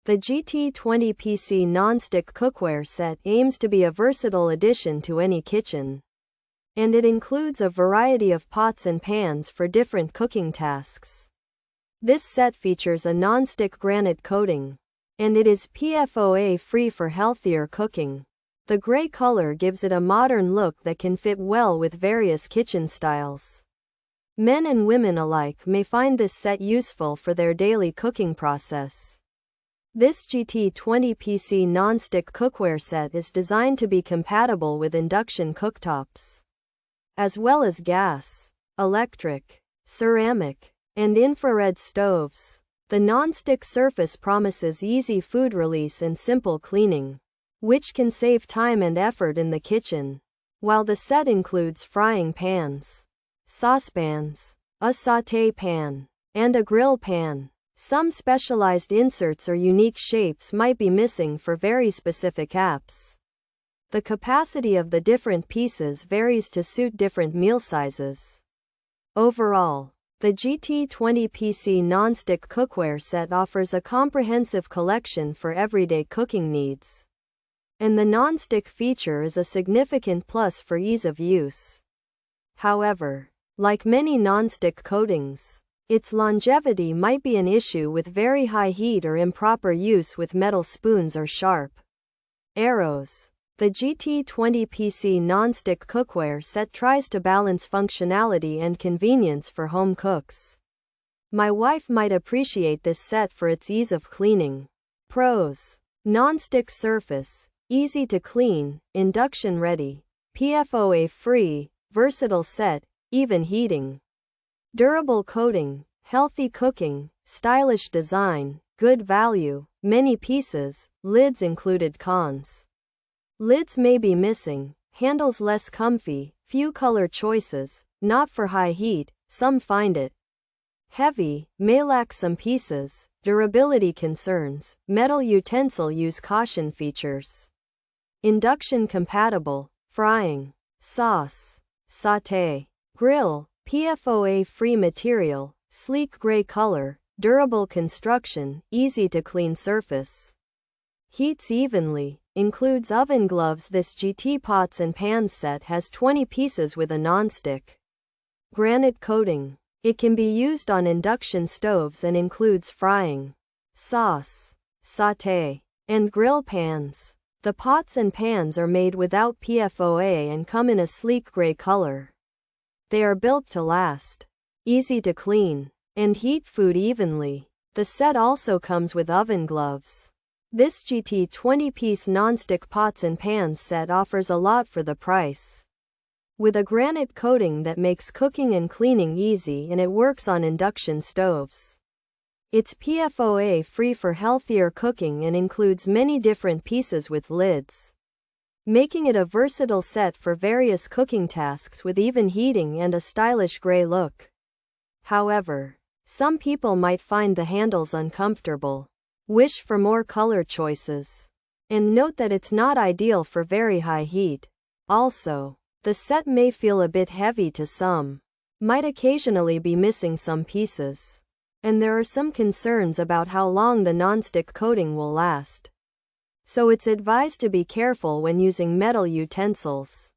The JEETEE 20PC Nonstick Cookware Set aims to be a versatile addition to any kitchen. And it includes a variety of pots and pans for different cooking tasks. This set features a non-stick granite coating. And it is PFOA-free for healthier cooking. The gray color gives it a modern look that can fit well with various kitchen styles. Men and women alike may find this set useful for their daily cooking process. This JEETEE 20PC Nonstick Cookware Set is designed to be compatible with induction cooktops, as well as gas, electric, ceramic, and infrared stoves. The non-stick surface promises easy food release and simple cleaning, which can save time and effort in the kitchen. While the set includes frying pans, saucepans, a sauté pan, and a grill pan, some specialized inserts or unique shapes might be missing for very specific apps. The capacity of the different pieces varies to suit different meal sizes. Overall, the JEETEE 20PC Nonstick Cookware Set offers a comprehensive collection for everyday cooking needs. And the nonstick feature is a significant plus for ease of use. However, like many nonstick coatings, its longevity might be an issue with very high heat or improper use with metal spoons or sharp arrows. The JEETEE 20PC Nonstick Cookware Set tries to balance functionality and convenience for home cooks. My wife might appreciate this set for its ease of cleaning. Pros: nonstick surface, easy to clean, induction ready, PFOA-free, versatile set, even heating. Durable coating, healthy cooking, stylish design, good value, many pieces, lids included. Cons: lids may be missing, handles less comfy, few color choices, not for high heat, some find it heavy, may lack some pieces, durability concerns, metal utensil use caution features. Induction compatible, frying, sauce, sauté, grill, PFOA-free material, sleek gray color, durable construction, easy to clean surface. Heats evenly, includes oven gloves. This JEETEE pots and pans set has 20 pieces with a nonstick granite coating. It can be used on induction stoves and includes frying, sauce, sauté, and grill pans. The pots and pans are made without PFOA and come in a sleek gray color. They are built to last, easy to clean, and heat food evenly. The set also comes with oven gloves. This JEETEE 20-piece nonstick pots and pans set offers a lot for the price. With a granite coating that makes cooking and cleaning easy, and it works on induction stoves. It's PFOA-free for healthier cooking and includes many different pieces with lids, making it a versatile set for various cooking tasks with even heating and a stylish gray look. However, some people might find the handles uncomfortable, wish for more color choices, and note that it's not ideal for very high heat. Also, the set may feel a bit heavy to some, might occasionally be missing some pieces, and there are some concerns about how long the nonstick coating will last. So it's advised to be careful when using metal utensils.